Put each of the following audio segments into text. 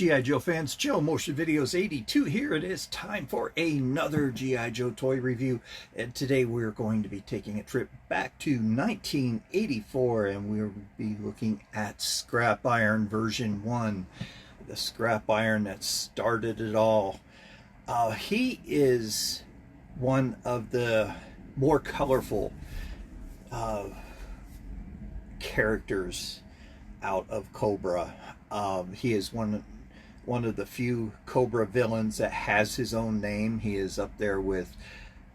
G.I. Joe fans, Joe Motion Videos 82 here. It is time for another G.I. Joe toy review, and today we're going to be taking a trip back to 1984, and we'll be looking at Scrap Iron version 1, the Scrap Iron that started it all. He is one of the more colorful characters out of Cobra. He is one of the few Cobra villains that has his own name. He is up there with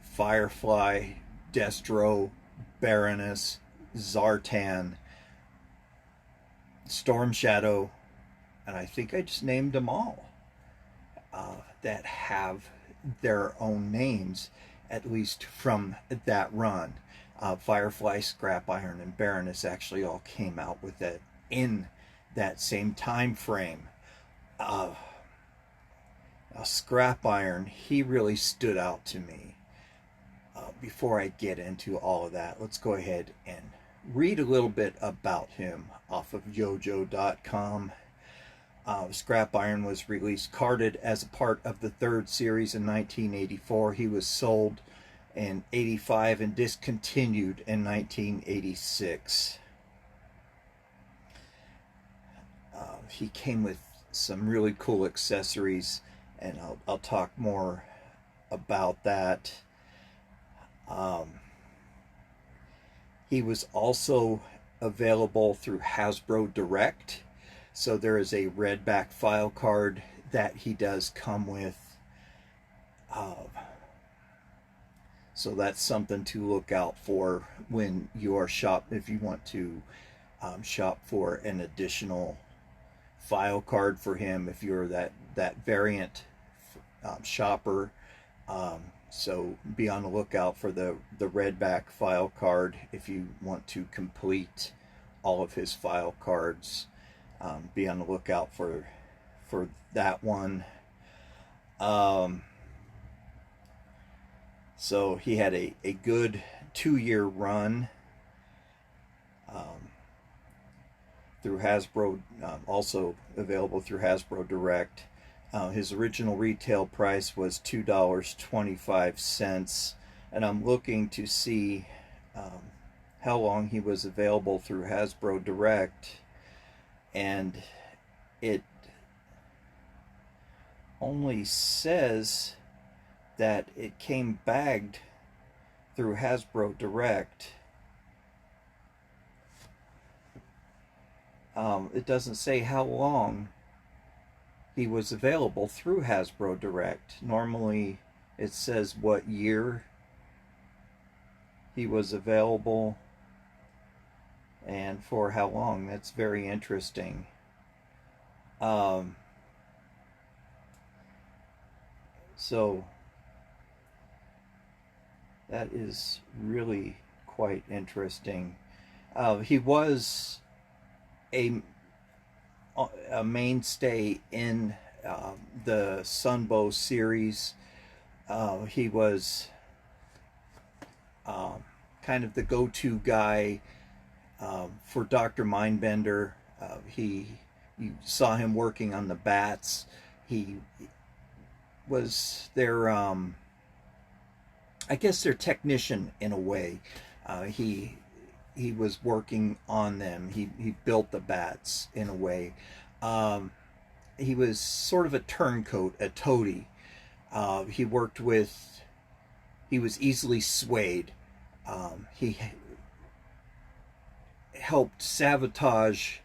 Firefly, Destro, Baroness, Zartan, Storm Shadow, and I think I just named them all that have their own names, at least from that run. Firefly, Scrap Iron, and Baroness actually all came out with it in that same time frame. Scrap Iron, he really stood out to me. Before I get into all of that, let's go ahead and read a little bit about him off of yojo.com. Scrap Iron was released carded as a part of the third series in 1984. He was sold in 85 and discontinued in 1986. He came with some really cool accessories, and I'll talk more about that. He was also available through Hasbro Direct, so there is a red back file card that he does come with. So that's something to look out for when you are if you want to shop for an additional file card for him, if you're that variant shopper. So be on the lookout for the red back file card if you want to complete all of his file cards. Be on the lookout for that one. So he had a good 2-year run through Hasbro, also available through Hasbro Direct. His original retail price was $2.25, and I'm looking to see how long he was available through Hasbro Direct, and it only says that it came bagged through Hasbro Direct. It doesn't say how long he was available through Hasbro Direct. Normally it says what year he was available and for how long. That's very interesting. So that is really quite interesting. He was a mainstay in the Sunbow series. He was kind of the go-to guy for Dr. Mindbender. You saw him working on the bats. He was their I guess their technician in a way. He was working on them. He built the bats in a way. He was sort of a turncoat, a toady. He was easily swayed. He helped sabotage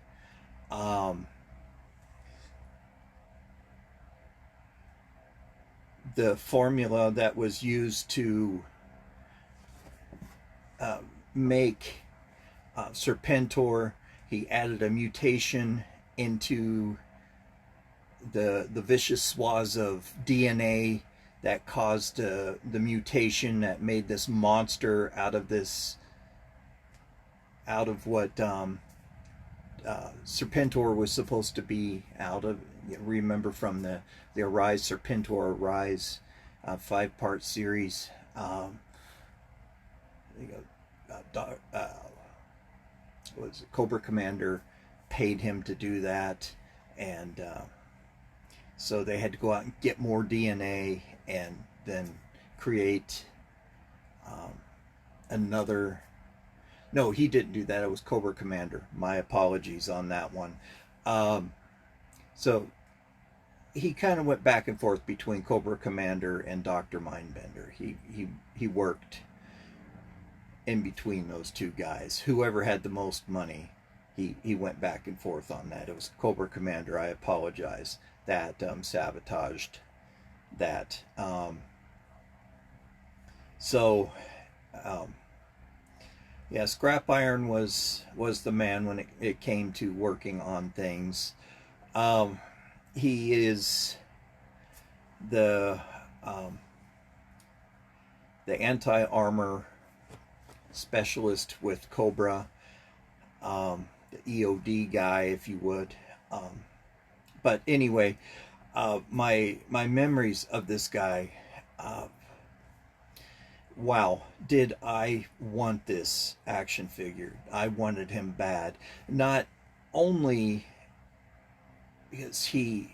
the formula that was used to make Serpentor. He added a mutation into the vicious swaths of DNA that caused the mutation that made this monster out of what Serpentor was supposed to be out of. Remember from the Arise Serpentor Arise 5-part series. Was Cobra Commander paid him to do that, and So they had to go out and get more DNA and then create another. No, he didn't do that. It was Cobra Commander. My apologies on that one. So he kind of went back and forth between Cobra Commander and Dr. Mindbender. He worked in between those two guys. Whoever had the most money, he went back and forth on that. It was Cobra Commander. I apologize. That sabotaged that. Yeah, Scrap Iron was the man when it came to working on things. He is the anti-armor specialist with Cobra, the EOD guy, if you would. But anyway, my memories of this guy. Wow, did I want this action figure? I wanted him bad. Not only because he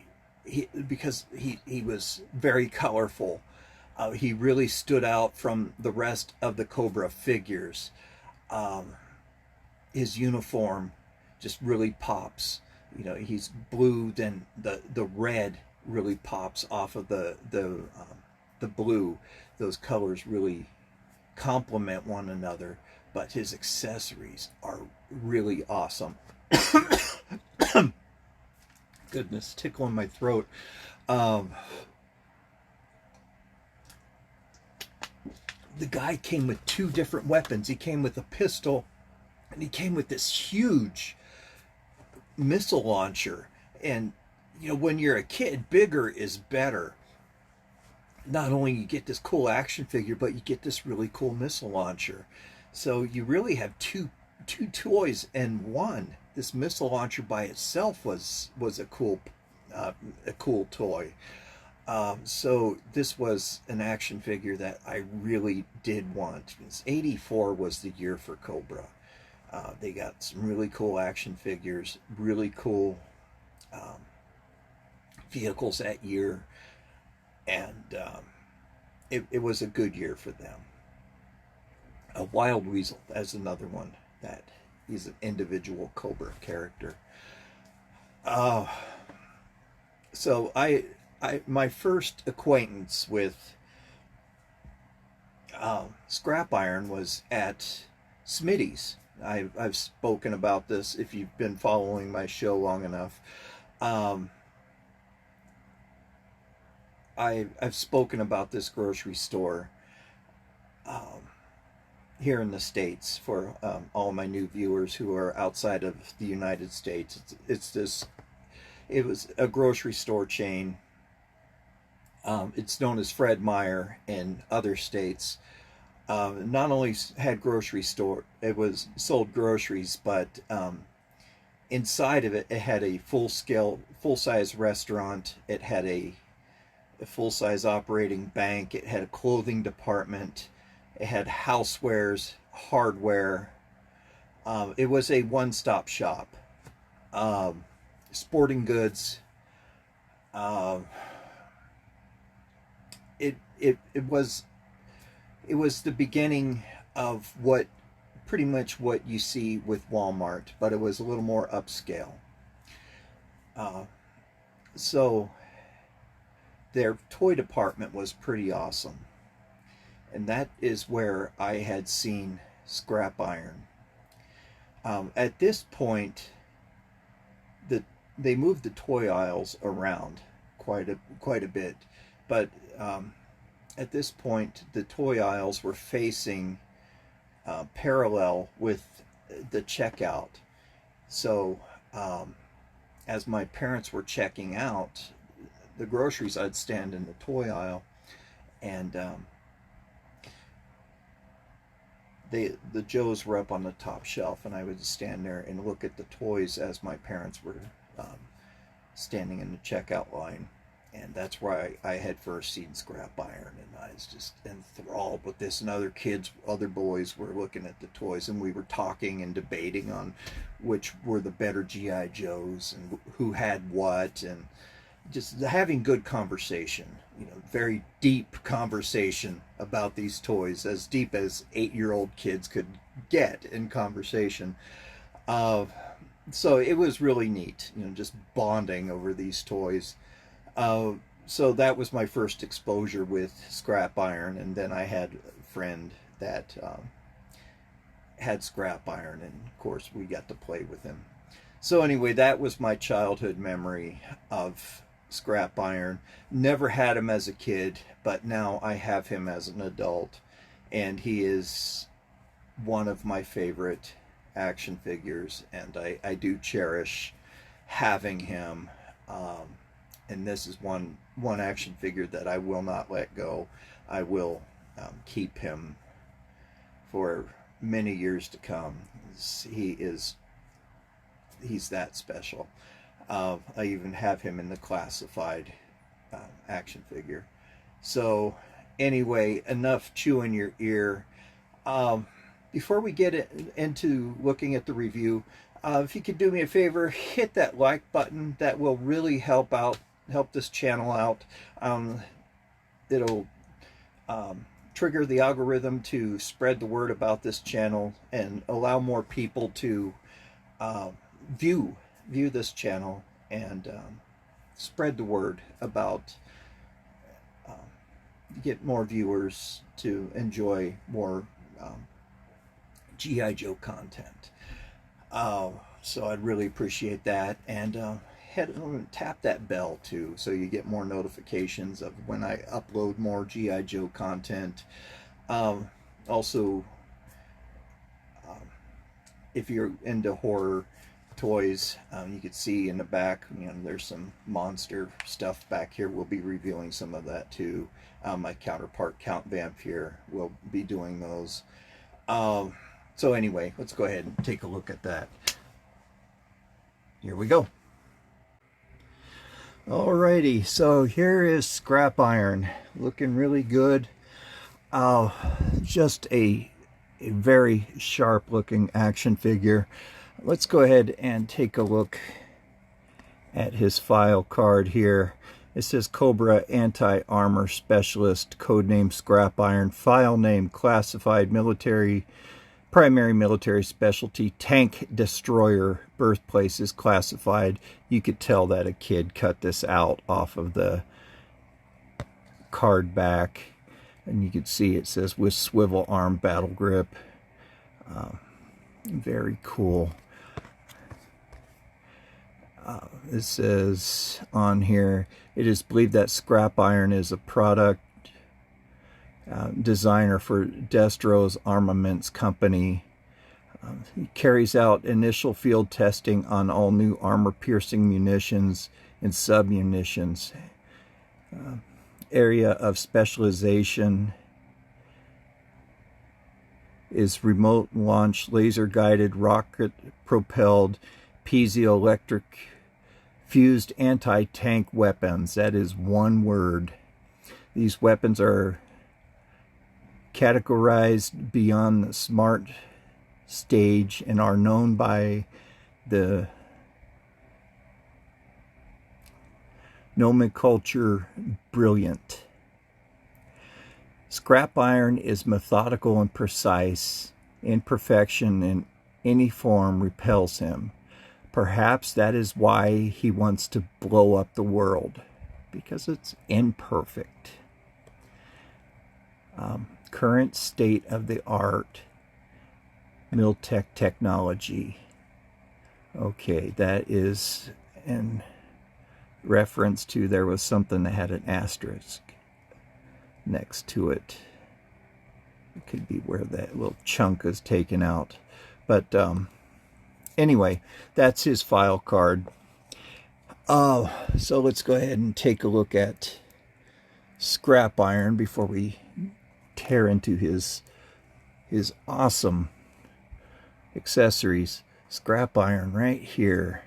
was very colorful. He really stood out from the rest of the Cobra figures. His uniform just really pops. You know, he's blue, then the red really pops off of the blue. Those colors really complement one another, but his accessories are really awesome. Goodness, tickling my throat. The guy came with two different weapons. He came with a pistol, and he came with this huge missile launcher. And you know, when you're a kid, bigger is better. Not only you get this cool action figure, but you get this really cool missile launcher. So you really have two toys in one. This missile launcher by itself was a cool toy. So this was an action figure that I really did want. 84 was the year for Cobra. They got some really cool action figures, really cool vehicles that year. And it was a good year for them. A Wild Weasel, that's another one that he's an individual Cobra character. So my first acquaintance with Scrap Iron was at Smitty's. I've spoken about this if you've been following my show long enough. I've spoken about this grocery store here in the States for all my new viewers who are outside of the United States. It was a grocery store chain. It's known as Fred Meyer in other states. Not only had grocery store, it was sold groceries, but inside of it, it had a full-size restaurant. It had a full-size operating bank. It had a clothing department. It had housewares, hardware. It was a one-stop shop. Sporting goods. It was the beginning of pretty much what you see with Walmart, but it was a little more upscale. So their toy department was pretty awesome. And that is where I had seen Scrap Iron. At this point, they moved the toy aisles around quite a bit, but at this point, the toy aisles were facing parallel with the checkout. So as my parents were checking out the groceries, I'd stand in the toy aisle, and the Joes were up on the top shelf, and I would stand there and look at the toys as my parents were standing in the checkout line. And that's where I had first seen Scrap Iron, and I was just enthralled with this. And other boys were looking at the toys, and we were talking and debating on which were the better G.I. Joes and who had what. And just having good conversation, very deep conversation about these toys, as deep as 8-year-old kids could get in conversation. So it was really neat, just bonding over these toys. So that was my first exposure with scrap iron, and then I had a friend that had scrap iron, and of course we got to play with him. So anyway, that was my childhood memory of scrap iron. Never had him as a kid, but now I have him as an adult, and he is one of my favorite action figures, and I do cherish having him. And this is one action figure that I will not let go. I will keep him for many years to come. He's that special. I even have him in the classified action figure. So anyway, enough chewing your ear. Before we get into looking at the review, if you could do me a favor, hit that like button. That will really help this channel out. It'll trigger the algorithm to spread the word about this channel and allow more people to view this channel and spread the word about, get more viewers to enjoy more G.I. Joe content. So I'd really appreciate that, and tap that bell too, so you get more notifications of when I upload more G.I. Joe content. Also, if you're into horror toys, you can see in the back, there's some monster stuff back here. We'll be reviewing some of that too. My counterpart Count Vamp here will be doing those. So anyway, let's go ahead and take a look at that. Here we go. Alrighty, so here is scrap iron, looking really good. Just a very sharp looking action figure. Let's go ahead and take a look at his file card here. It says Cobra Anti-Armor Specialist, codename Scrap Iron, file name classified military, primary military specialty, tank destroyer, birthplace is classified. You could tell that a kid cut this out off of the card back, and you can see it says with swivel arm battle grip. Very cool. It says on here, it is believed that scrap iron is a product designer for Destro's Armaments Company. He carries out initial field testing on all new armor-piercing munitions and submunitions. Area of specialization is remote launch, laser-guided, rocket-propelled, piezoelectric fused anti-tank weapons. That is one word. These weapons are categorized beyond the smart stage and are known by the nomenclature brilliant. Scrap iron is methodical and precise. Imperfection in any form repels him. Perhaps that is why he wants to blow up the world, because it's imperfect. Current state of the art, Miltech technology. Okay, that is in reference to, there was something that had an asterisk next to it. It could be where that little chunk is taken out. But anyway, that's his file card. So let's go ahead and take a look at scrap iron before we tear into his awesome accessories. Scrap iron right here.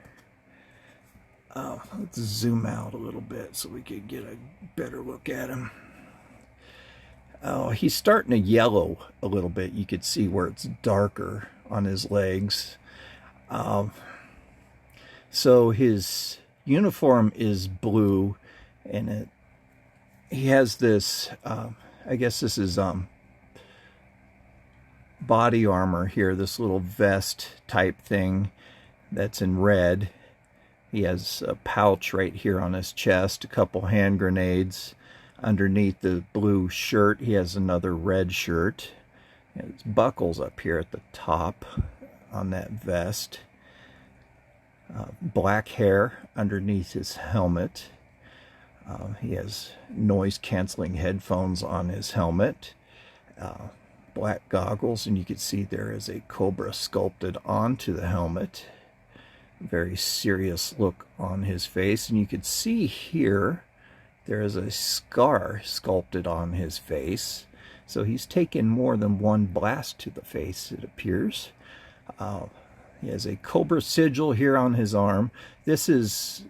Let's zoom out a little bit so we can get a better look at him. Oh, he's starting to yellow a little bit. You could see where it's darker on his legs. So his uniform is blue, and he has this, I guess this is body armor here, this little vest type thing that's in red. He has a pouch right here on his chest, a couple hand grenades. Underneath the blue shirt, he has another red shirt. There's buckles up here at the top on that vest. Black hair underneath his helmet. He has noise-canceling headphones on his helmet. Black goggles, and you can see there is a cobra sculpted onto the helmet. Very serious look on his face, and you can see here there is a scar sculpted on his face. So he's taken more than one blast to the face, it appears. He has a cobra sigil here on his arm. This is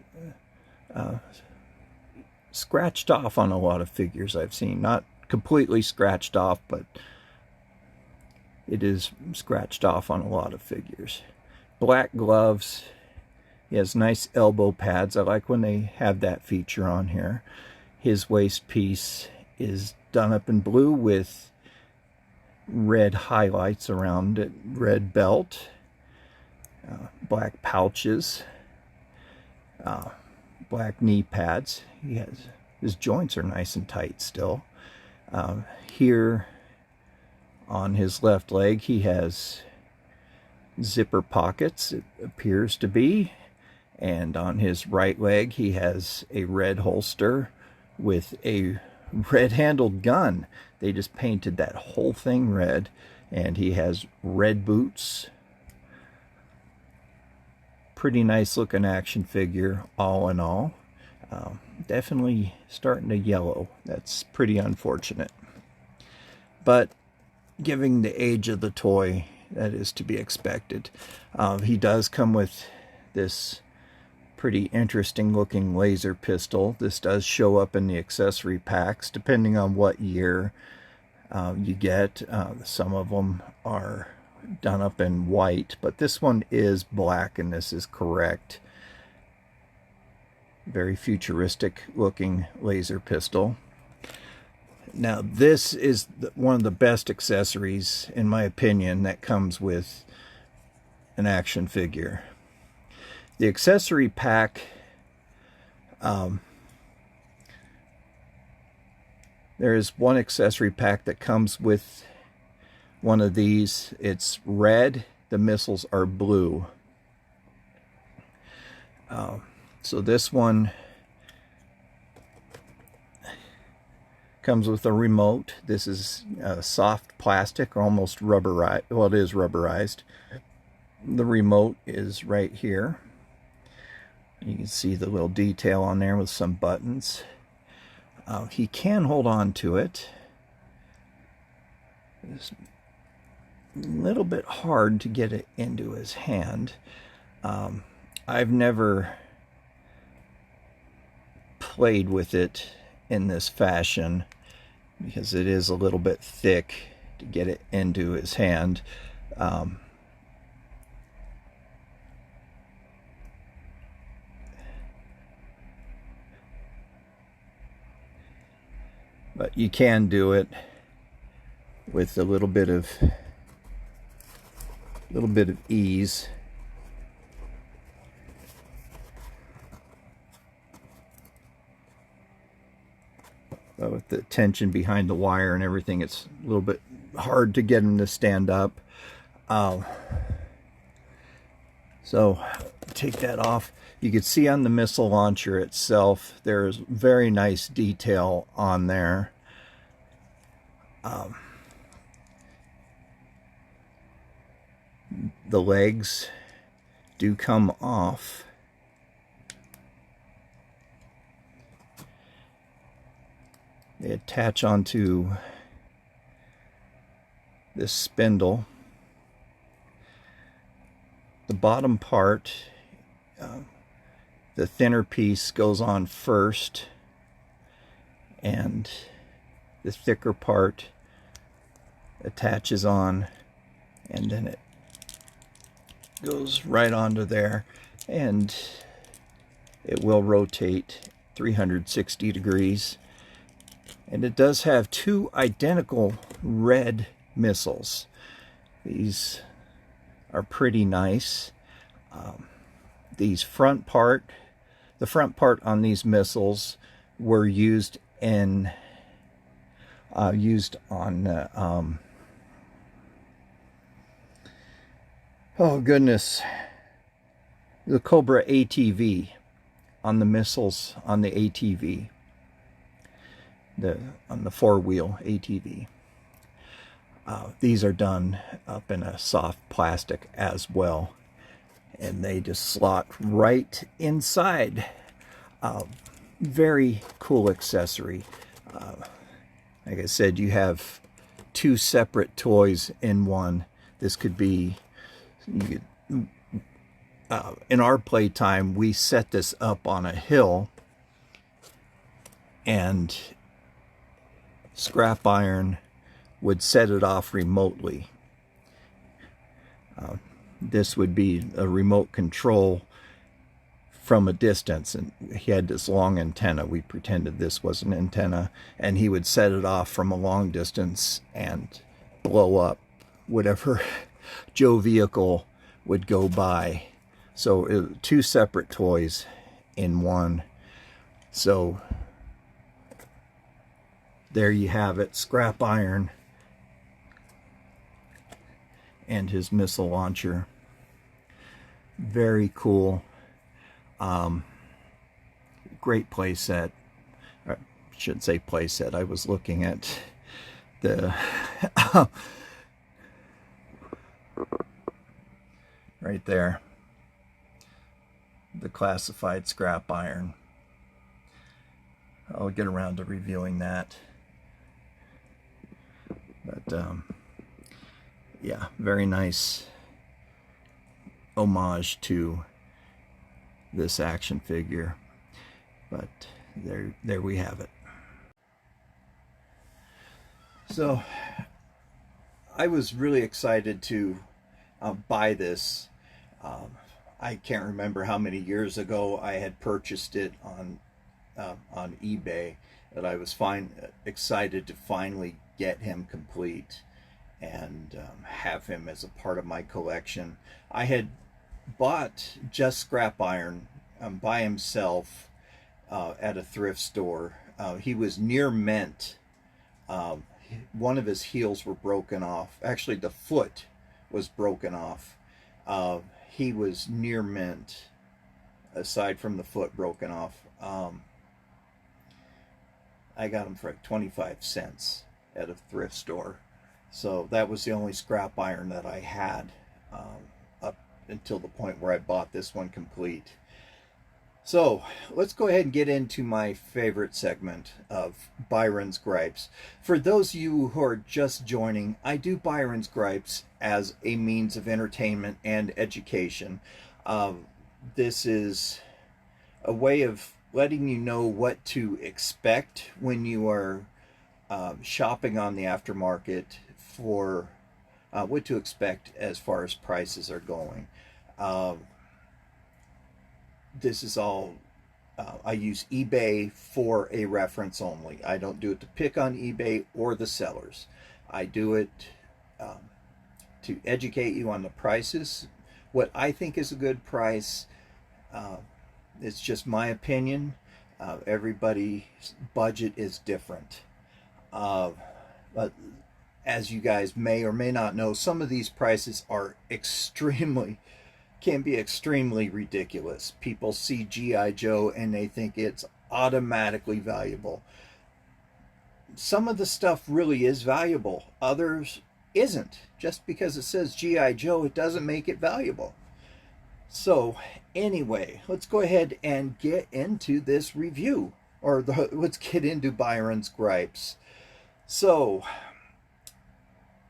scratched off on a lot of figures I've seen. Not completely scratched off, but it is scratched off on a lot of figures. Black gloves. He has nice elbow pads. I like when they have that feature on here. His waist piece is done up in blue with red highlights around it. Red belt. Black pouches. Black knee pads. His joints are nice and tight still. Here on his left leg he has zipper pockets, it appears to be. And on his right leg he has a red holster with a red-handled gun. They just painted that whole thing red. And he has red boots. Pretty nice looking action figure all in all. Definitely starting to yellow. That's pretty unfortunate. But given the age of the toy, that is to be expected. He does come with this pretty interesting looking laser pistol. This does show up in the accessory packs depending on what year you get. Some of them are done up in white, but this one is black, and this is correct. Very futuristic looking laser pistol. Now this is one of the best accessories in my opinion that comes with an action figure. The accessory pack, there is one accessory pack that comes with one of these. It's red, the missiles are blue. So this one comes with a remote. This is soft plastic, almost rubberized. Well, it is rubberized. The remote is right here. You can see the little detail on there with some buttons. He can hold on to it. It's a little bit hard to get it into his hand. I've never played with it in this fashion because it is a little bit thick to get it into his hand. But you can do it with a little bit of ease. But with the tension behind the wire and everything, it's a little bit hard to get him to stand up. So take that off. You can see on the missile launcher itself, there's very nice detail on there. The legs do come off. They attach onto this spindle. The bottom part, the thinner piece goes on first, and the thicker part attaches on, and then it goes right onto there, and It will rotate 360 degrees. And it does have two identical red missiles. These are pretty nice. The front part on these missiles were used on oh goodness, the Cobra ATV, on the missiles on the ATV, on the four-wheel ATV. These are done up in a soft plastic as well, and they just slot right inside. Very cool accessory. Like I said, you have two separate toys in one. This could be, in our playtime, we set this up on a hill, and Scrap Iron would set it off remotely. This would be a remote control from a distance, and he had this long antenna. We pretended this was an antenna, and he would set it off from a long distance and blow up whatever Joe vehicle would go by. So two separate toys in one. So there you have it, Scrap Iron and his missile launcher. Very cool. Great play set. I shouldn't say play set. I was looking at the right there, the classified Scrap Iron. I'll get around to reviewing that. But yeah, very nice homage to this action figure. But there we have it. So I was really excited to buy this. I can't remember how many years ago I had purchased it on eBay, that I was excited to finally get him complete and have him as a part of my collection. I had bought just Scrap Iron by himself at a thrift store. He was near mint. One of his heels were broken off. Actually, the foot was broken off. He was near mint, aside from the foot broken off. I got him for like 25 cents at a thrift store. So that was the only Scrap Iron that I had up until the point where I bought this one complete. So let's go ahead and get into my favorite segment of Byron's Gripes. For those of you who are just joining, I do Byron's Gripes as a means of entertainment and education. This is a way of letting you know what to expect when you are shopping on the aftermarket, for what to expect as far as prices are going. This is all, I use eBay for a reference only. I don't do it to pick on eBay or the sellers. I do it to educate you on the prices, what I think is a good price. It's just my opinion. Everybody's budget is different. But as you guys may or may not know, some of these prices are can be extremely ridiculous. People see G.I. Joe and they think it's automatically valuable. Some of the stuff really is valuable. Others isn't. Just because it says G.I. Joe, it doesn't make it valuable. So anyway, let's go ahead and get into this review, or let's get into Byron's Gripes. So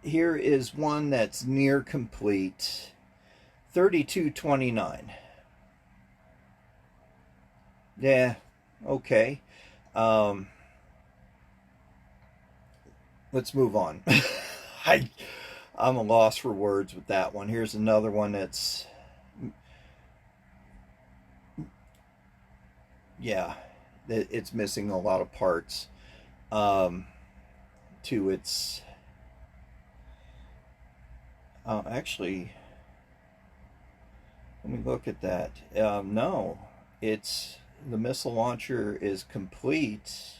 here is one that's near complete. $32.29. Yeah, okay. Let's move on. I'm a loss for words with that one. Here's another one that's yeah, it's missing a lot of parts to its. Actually, let me look at that. No, it's the missile launcher is complete.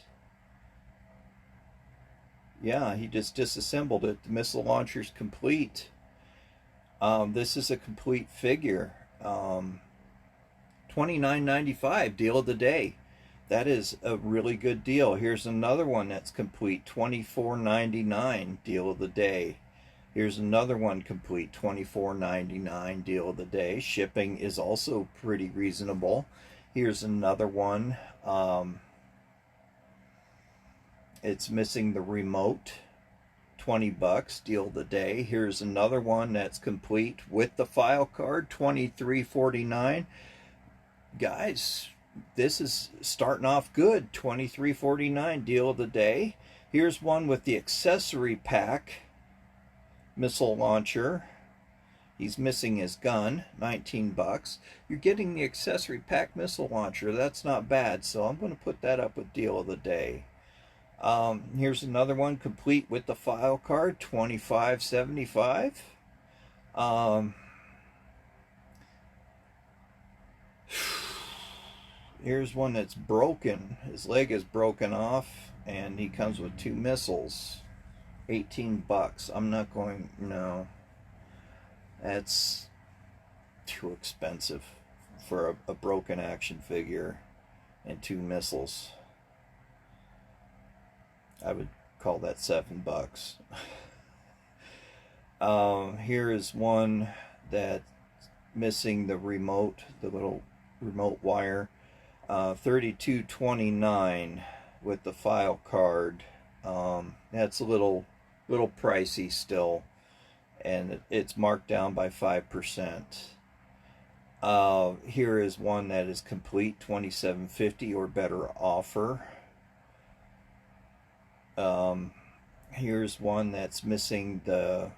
Yeah, he just disassembled it. The missile launcher's complete. This is a complete figure. $29.95 deal of the day. That is a really good deal. Here's another one that's complete. $24.99 deal of the day. Here's another one complete. $24.99 deal of the day. Shipping is also pretty reasonable. Here's another one. It's missing the remote. $20 deal of the day. Here's another one that's complete with the file card. $23.49. Guys, this is starting off good. $23.49 deal of the day. Here's one with the accessory pack missile launcher. He's missing his gun. $19. You're getting the accessory pack missile launcher. That's not bad. So I'm going to put that up with deal of the day. Here's another one complete with the file card. $25.75. Here's one that's broken. His leg is broken off, and he comes with 2 missiles. $18. I'm not going. No, that's too expensive for a broken action figure and 2 missiles. I would call that $7. Here is one that's missing the remote, the little remote wire. $32.29 with the file card. That's a little pricey still, and it's marked down by 5%. Here is one that is complete, $27.50 or better offer. Here's one that's missing the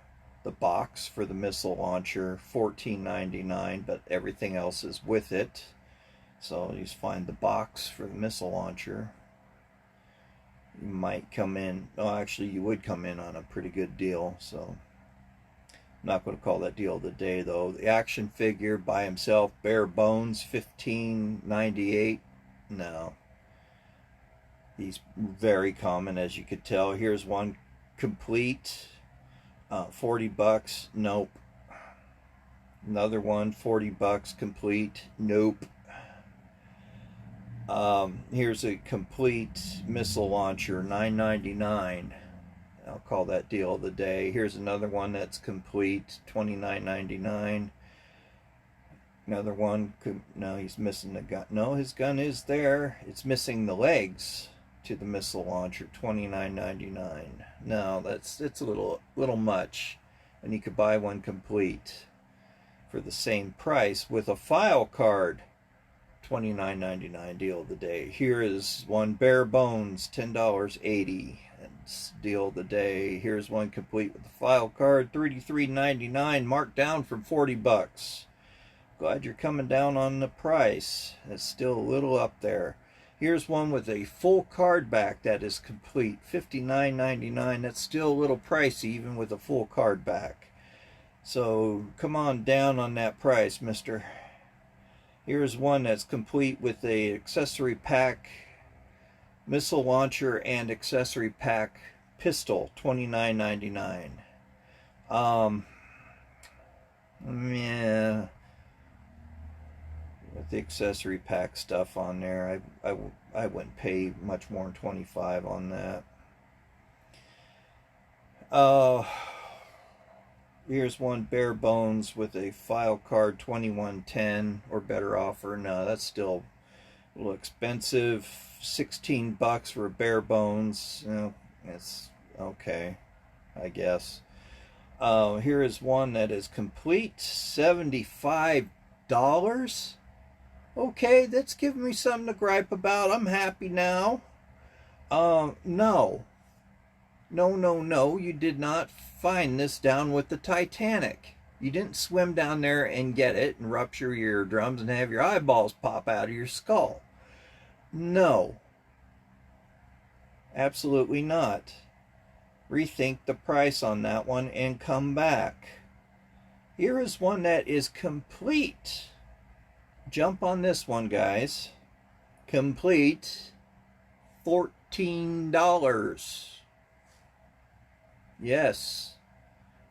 box for the missile launcher, $14.99, but everything else is with it. So you just find the box for the missile launcher. You might come in, oh, actually you would come in on a pretty good deal, so I'm not going to call that deal of the day though. The action figure by himself, bare bones, $15.98. No. He's very common, as you could tell. Here's one complete, $40. Nope. Another one, $40 complete. Nope. Here's a complete missile launcher, $9.99. I'll call that deal of the day. Here's another one that's complete, $29.99. Another one, no, he's missing the gun. No, his gun is there. It's missing the legs to the missile launcher, $29.99. No, it's a little much, and you could buy one complete for the same price with a file card. $29.99 deal of the day. Here is one bare bones, $10.80. That's deal of the day. Here's one complete with the file card, $33.99, marked down from $40. Glad you're coming down on the price. It's still a little up there. Here's one with a full card back that is complete, $59.99. That's still a little pricey even with a full card back. So come on down on that price, mister. Here's one that's complete with a accessory pack missile launcher and accessory pack pistol, $29.99. Yeah, with the accessory pack stuff on there, I wouldn't pay much more than $25 on that. Here's one bare bones with a file card, $21.10 or better offer. No, that's still a little expensive. $16 for a bare bones. You know, it's okay, I guess. Here is one that is complete, $75. Okay, that's giving me something to gripe about. I'm happy now. No, you did not find this down with the Titanic. You didn't swim down there and get it and rupture your eardrums and have your eyeballs pop out of your skull. No, absolutely not. Rethink the price on that one and come back. Here is one that is complete. Jump on this one, guys. Complete. $14. Yes,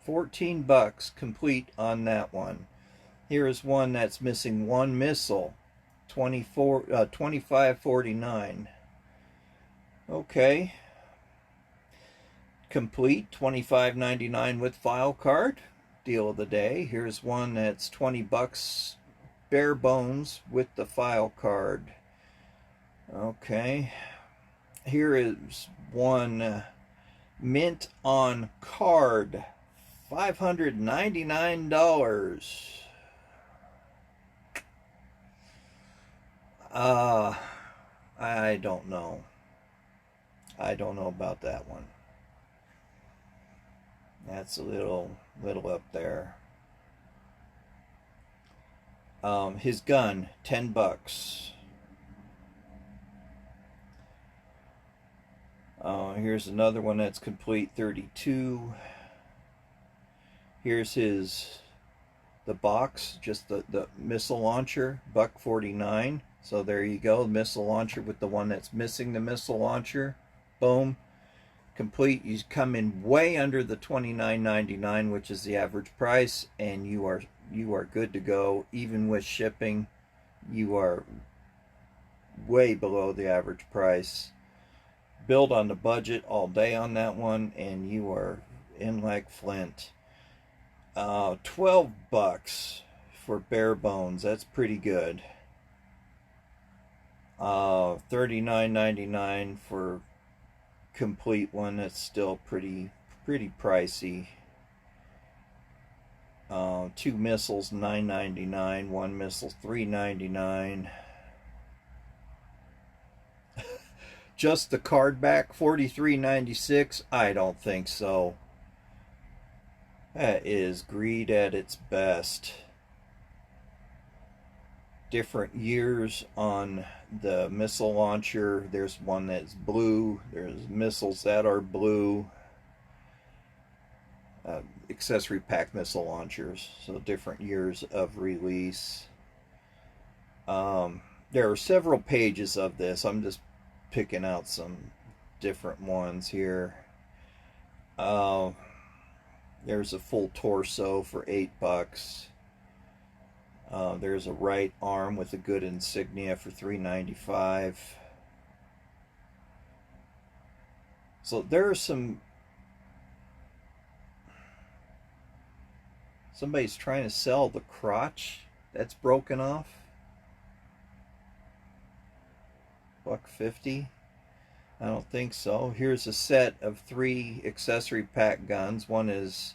14 bucks complete on that one. Here is one that's missing one missile. 25.49. Okay. Complete, $25.99 with file card. Deal of the day. Here's one that's 20 bucks bare bones with the file card. Okay. Here is one mint on card. $599. I don't know. I don't know about that one. That's a little up there. His gun, 10 bucks. Here's another one that's complete, 32. Here's the box, just the missile launcher, $1.49. So there you go, the missile launcher with the one that's missing the missile launcher. Boom. Complete. You come in way under the $29.99, which is the average price, and you are good to go. Even with shipping, you are way below the average price. Build on the budget all day on that one, and you are in like Flint. 12 bucks for bare bones. That's pretty good. $39.99 for complete one. That's still pretty pricey. 2 missiles, $9.99. 1 missile, $3.99. Just the card back, $43.96. I don't think so. That is greed at its best. Different years on the missile launcher. There's one that's blue. There's missiles that are blue. Accessory pack missile launchers. So different years of release. There are several pages of this. I'm just picking out some different ones here. There's a full torso for 8 bucks. There's a right arm with a good insignia for $3.95. So there are some. Somebody's trying to sell the crotch that's broken off. $1.50. I don't think so. Here's a set of 3 accessory pack guns. One is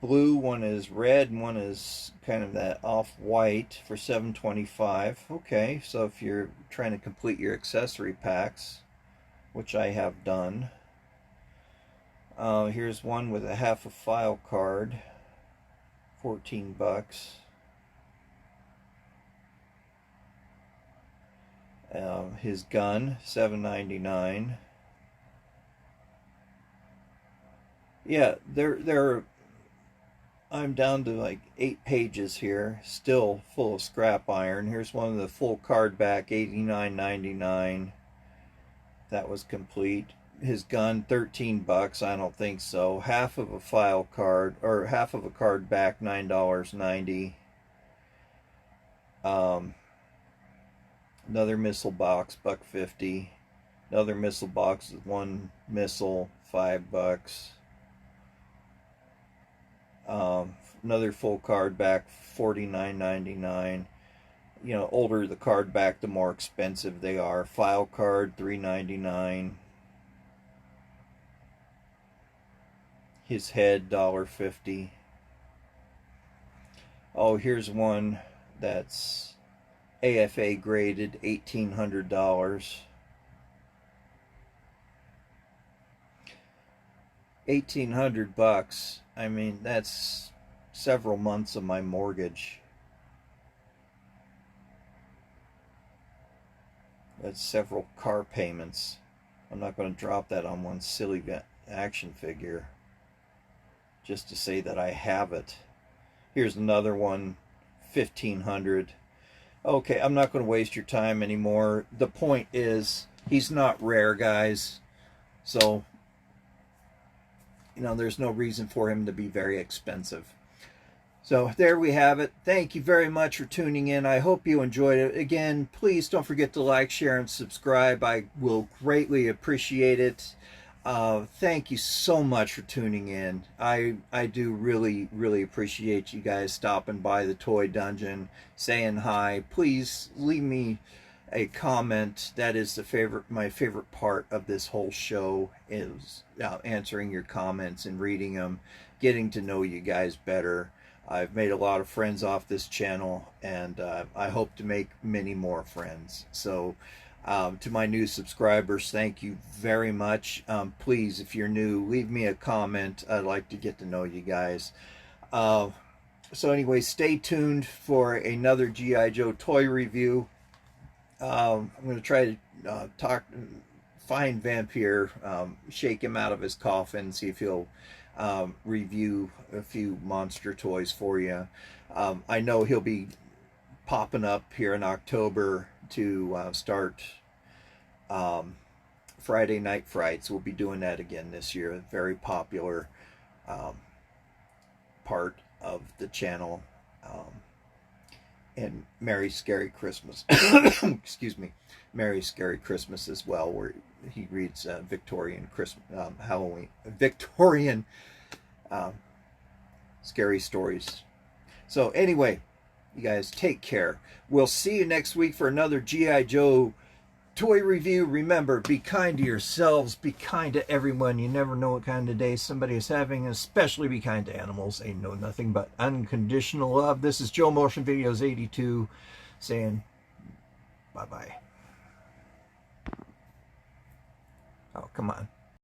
blue, one is red, and one is kind of that off-white for $7.25. Okay, so if you're trying to complete your accessory packs, which I have done. Here's one with a half a file card, 14 bucks. His gun, $7.99. Yeah, I'm down to like 8 pages here, still full of scrap iron. Here's one of the full card back, $89.99. That was complete. His gun, 13 bucks. I don't think so. Half of a file card, or half of a card back, $9.90. Another missile box, $1.50. Another missile box with 1 missile, $5. Another full card back, $49.99. You know, older the card back, the more expensive they are. File card, $3.99. His head, $1.50. Oh, here's one that's AFA graded, $1,800. $1,800. I mean, that's several months of my mortgage. That's several car payments. I'm not going to drop that on one silly action figure just to say that I have it. Here's another one, 1,500. Okay, I'm not going to waste your time anymore. The point is, he's not rare, guys. So, you know, there's no reason for him to be very expensive. So there we have it. Thank you very much for tuning in. I hope you enjoyed it. Again, please don't forget to like, share, and subscribe. I will greatly appreciate it. Thank you so much for tuning in. I do really appreciate you guys stopping by the Toy Dungeon, saying hi. Please leave me a comment. That is my favorite part of this whole show, is answering your comments and reading them, getting to know you guys better. I've made a lot of friends off this channel, and I hope to make many more friends. So to my new subscribers, thank you very much. Please, if you're new, leave me a comment. I'd like to get to know you guys. So anyway, stay tuned for another G.I. Joe toy review. I'm going to try to find Vampire, shake him out of his coffin, see if he'll review a few monster toys for you. I know he'll be popping up here in October to start Friday Night Frights. We'll be doing that again this year. A very popular part of the channel. And Merry Scary Christmas. Excuse me. Merry Scary Christmas as well, where he reads Victorian Christmas, Halloween, Victorian scary stories. So anyway, you guys take care. We'll see you next week for another G.I. Joe toy review. Remember, be kind to yourselves, be kind to everyone. You never know what kind of day somebody is having, especially be kind to animals. They know nothing but unconditional love. This is Joe Motion Videos 82 saying bye-bye. Oh, come on.